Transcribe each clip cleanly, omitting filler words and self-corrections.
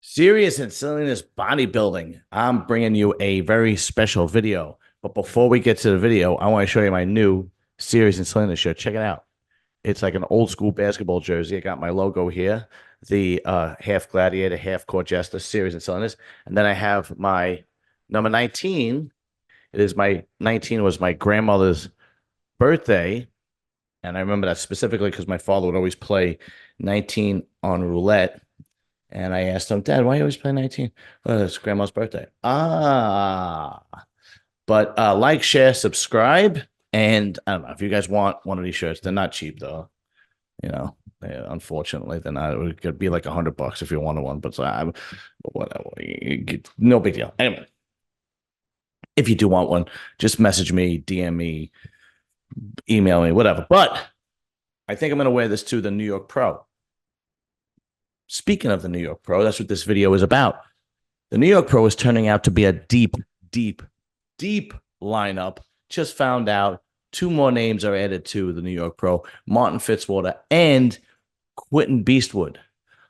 Serious and silliness bodybuilding. I'm bringing you a very special video. But before we get to the video, I want to show you my new Serious and Silliness shirt. Check it out. It's like an old school basketball jersey. I got my logo here, the half gladiator, half court jester, Serious and Silliness. And then I have my number 19. It is my 19 was my grandmother's birthday. And I remember that specifically because my father would always play 19 on roulette. And I asked him, Dad, why you always play 19? Oh, it's grandma's birthday. But like, share, subscribe. And I don't know if you guys want one of these shirts. They're not cheap though. You know, unfortunately, they're not. It could be like $100 if you wanted one, but whatever. No big deal. Anyway, if you do want one, just message me, DM me, email me, whatever. But I think I'm going to wear this to the New York Pro. Speaking of the New York Pro, that's what this video is about. The New York Pro is turning out to be a deep, deep, deep lineup. Just found out 2 more names are added to the New York Pro, Martin Fitzwater and Quinton Beastwood.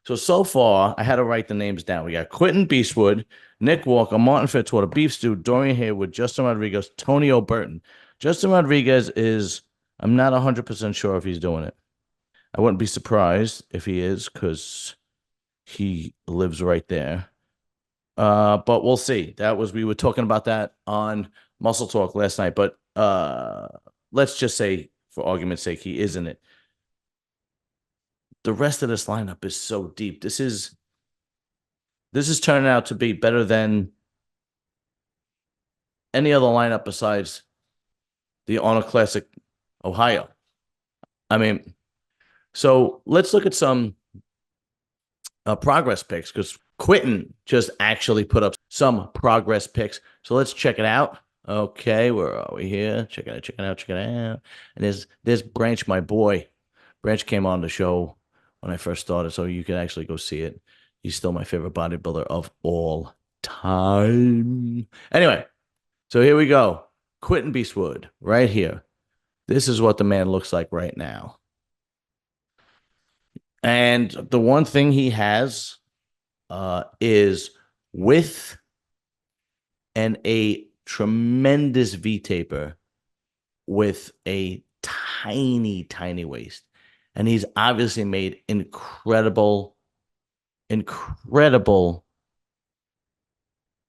So far, I had to write the names down. We got Quinton Beastwood, Nick Walker, Martin Fitzwater, Beef Stew, Dorian Haywood, Justin Rodriguez, Tony O'Burton. Justin Rodriguez is, I'm not 100% sure if he's doing it. I wouldn't be surprised if he is because he lives right there. But we'll see. We were talking about that on Muscle Talk last night, but let's just say, for argument's sake, he isn't it. The rest of this lineup is so deep. This is turning out to be better than any other lineup besides the Arnold Classic Ohio. I mean, so let's look at some progress pics because Quinton just actually put up some progress pics. So let's check it out. Okay, where are we here? Check it out, check it out, check it out. And there's Branch, my boy. Branch came on the show when I first started, so you can actually go see it. He's still my favorite bodybuilder of all time. Anyway, so here we go. Quinton Beastwood, right here. This is what the man looks like right now. And the one thing he has is width and a tremendous V-taper with a tiny, tiny waist. And he's obviously made incredible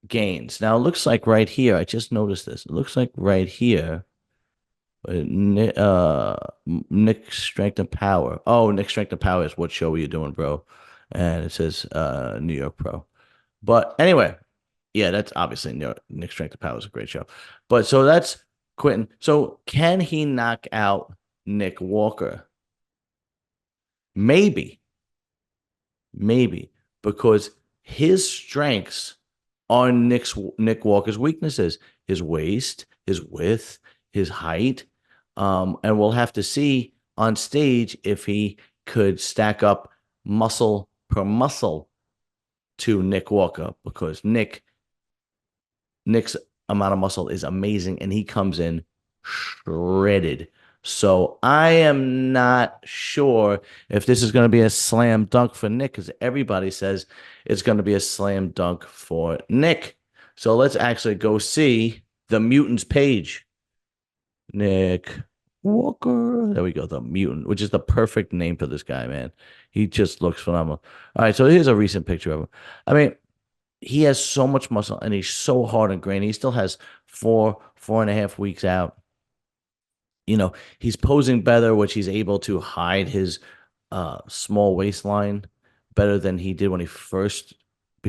gains. Now, it looks like right here, I just noticed this. It looks like right here, Nick Strength and Power. Oh, Nick Strength and Power is what show are you doing, bro? And it says New York Pro. But anyway, yeah, that's obviously Nick Strength and Power is a great show. But so that's Quinton. So can he knock out Nick Walker? Maybe, because his strengths are Nick Walker's weaknesses: his waist, his width, his height. And we'll have to see on stage if he could stack up muscle per muscle to Nick Walker, because Nick's amount of muscle is amazing and he comes in shredded. So I am not sure if this is going to be a slam dunk for Nick, because everybody says it's going to be a slam dunk for Nick. So let's actually go see the Mutants page. Nick Walker. There we go. The Mutant, which is the perfect name for this guy, man. He just looks phenomenal. All right, so here's a recent picture of him. I mean, he has so much muscle and he's so hard and grainy. He still has 4.5 weeks out. You know, he's posing better, which he's able to hide his small waistline better than he did when he first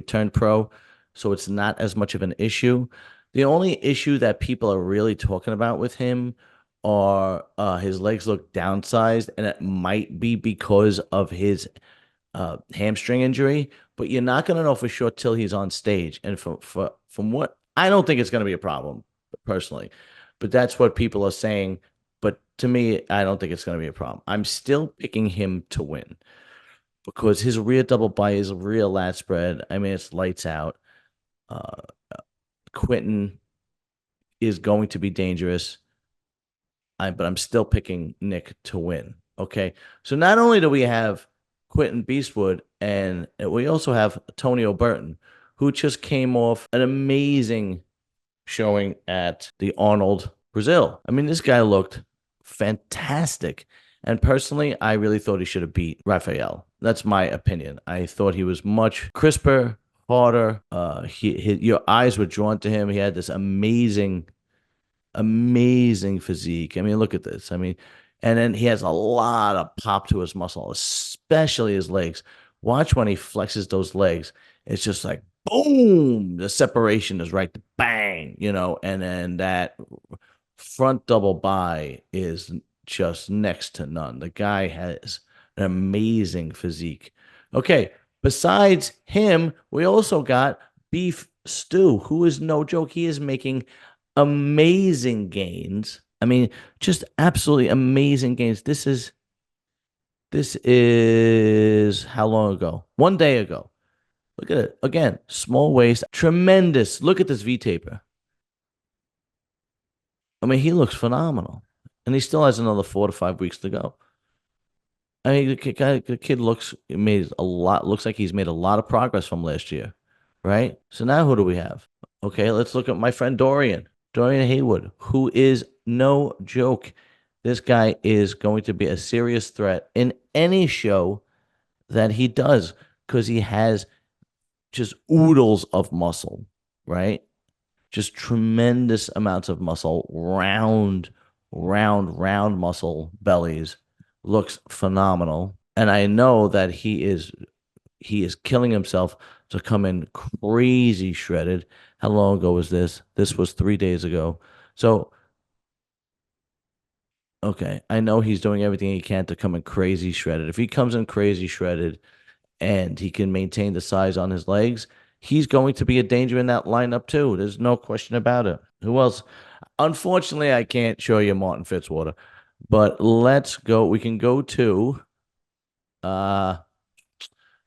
turned pro. So it's not as much of an issue. The only issue that people are really talking about with him are his legs look downsized, and it might be because of his hamstring injury, but you're not going to know for sure till he's on stage. And from what I don't think it's going to be a problem personally, but that's what people are saying. But to me, I don't think it's going to be a problem. I'm still picking him to win because his rear double bite, his rear lat spread, I mean, it's lights out. Quinton is going to be dangerous, but I'm still picking Nick to win. Okay, so not only do we have Quinton Beastwood, and we also have Tony O'Burton, who just came off an amazing showing at the Arnold Brazil. I mean, this guy looked fantastic. And personally, I really thought he should have beat Raphael. That's my opinion. I thought he was much crisper, harder. Your eyes were drawn to him. He had this amazing physique. I mean, look at this. I mean, and then he has a lot of pop to his muscle, especially his legs. Watch when he flexes those legs. It's just like boom. The separation is right, bang, and then that front double by is just next to none. The guy has an amazing physique. Okay, besides him, we also got Beef Stew, who is no joke. He is making amazing gains. I mean, just absolutely amazing gains. This is how long ago? 1 day ago. Look at it. Again, small waist, tremendous. Look at this V-taper. I mean, he looks phenomenal. And he still has another 4 to 5 weeks to go. I mean, the kid looks like he's made a lot of progress from last year, right? So now who do we have? Okay, let's look at my friend Dorian Haywood, who is no joke. This guy is going to be a serious threat in any show that he does because he has just oodles of muscle, right? Just tremendous amounts of muscle, round muscle bellies. Looks phenomenal. And I know that he is killing himself to come in crazy shredded. How long ago was this? This was 3 days ago. So, okay, I know he's doing everything he can to come in crazy shredded. If he comes in crazy shredded and he can maintain the size on his legs, he's going to be a danger in that lineup too. There's no question about it. Who else? Unfortunately, I can't show you Martin Fitzwater, but let's go. We can go to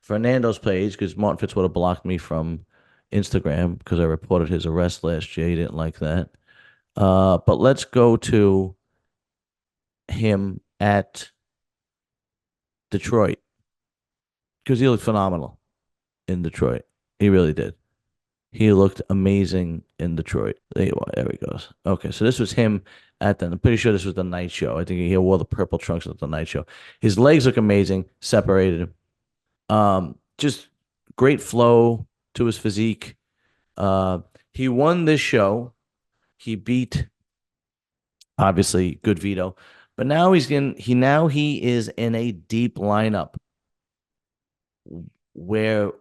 Fernando's page because Martin Fitzwater blocked me from Instagram because I reported his arrest last year. He didn't like that. But let's go to him at Detroit because he looked phenomenal in Detroit. He really did. He looked amazing in Detroit. There you are. There he goes. Okay, so this was him I'm pretty sure this was the night show. I think he wore the purple trunks at the night show. His legs look amazing, separated. Just great flow to his physique. He won this show. He beat obviously good Vito, but now he is in a deep lineup where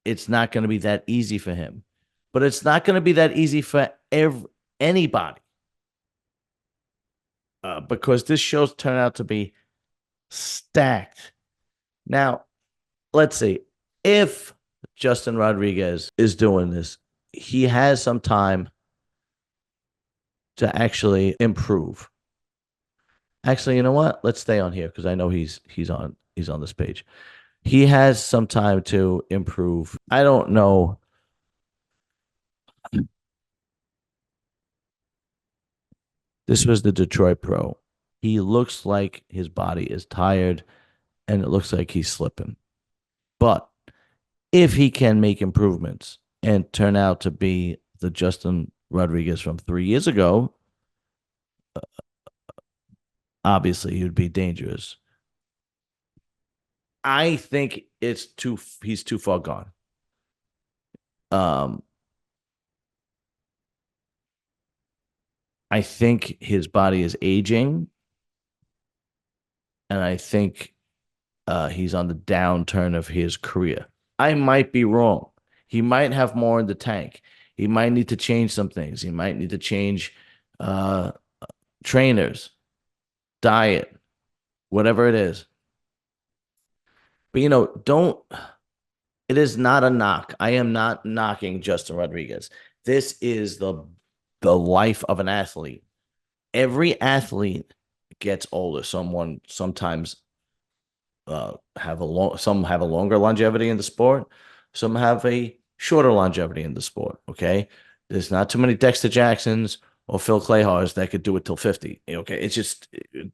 it's not going to be that easy for him. But it's not going to be that easy for anybody. Because this show's turned out to be stacked. Now, let's see. If Justin Rodriguez is doing this, he has some time to actually improve. Actually, you know what? Let's stay on here because I know he's on this page. He has some time to improve. I don't know. This was the Detroit Pro. He looks like his body is tired and it looks like he's slipping. But if he can make improvements and turn out to be the Justin Rodriguez from 3 years ago, obviously he would be dangerous. I think he's too far gone. I think his body is aging, and I think he's on the downturn of his career. I might be wrong. He might have more in the tank. He might need to change some things. He might need to change trainers, diet, whatever it is. But it is not a knock. I am not knocking Justin Rodriguez. This is the life of an athlete. Every athlete gets older. Sometimes have a longer longevity in the sport. Some have a shorter longevity in the sport. Okay, there's not too many Dexter Jacksons or Phil Clayhars that could do it till 50. Okay, it's just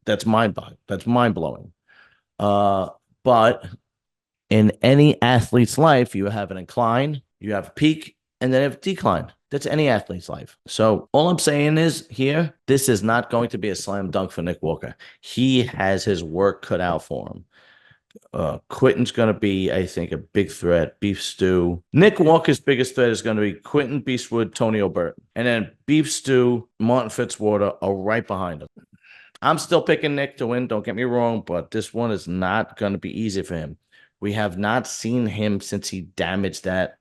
that's mind blowing. But In any athlete's life, you have an incline, you have a peak, and then you have a decline. That's any athlete's life. So all I'm saying is here, this is not going to be a slam dunk for Nick Walker. He has his work cut out for him. Quinton's going to be, I think, a big threat. Beef Stew. Nick Walker's biggest threat is going to be Quinton, Beastwood, Tony O'Burton. And then Beef Stew, Martin Fitzwater are right behind him. I'm still picking Nick to win. Don't get me wrong, but this one is not going to be easy for him. We have not seen him since he damaged that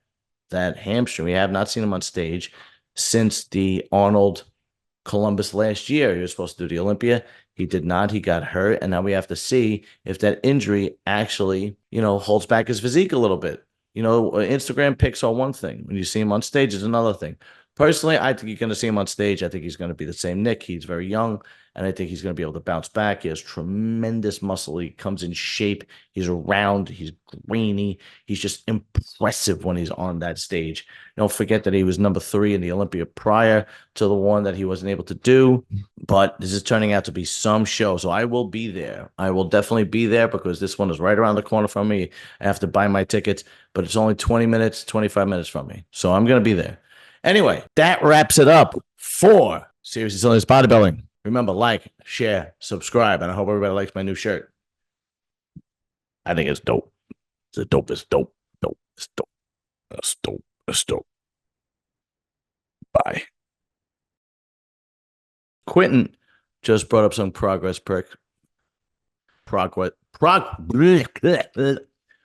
hamstring. We have not seen him on stage since the Arnold Columbus last year. He was supposed to do the Olympia. He did not. He got hurt, and now we have to see if that injury actually, holds back his physique a little bit. Instagram pics are one thing. When you see him on stage, is another thing. Personally, I think you're going to see him on stage. I think he's going to be the same Nick. He's very young, and I think he's going to be able to bounce back. He has tremendous muscle. He comes in shape. He's round. He's grainy. He's just impressive when he's on that stage. Don't forget that he was number 3 in the Olympia prior to the one that he wasn't able to do. But this is turning out to be some show. So I will be there. I will definitely be there because this one is right around the corner from me. I have to buy my tickets, but it's only 20 minutes, 25 minutes from me. So I'm going to be there. Anyway, that wraps it up for Seriously Silliness Bodybuilding. Remember, like, share, subscribe, and I hope everybody likes my new shirt. I think it's dope. It's dope. It's dope. Dope. It's dope. It's dope. It's dope. Bye. Quinton just brought up some progress.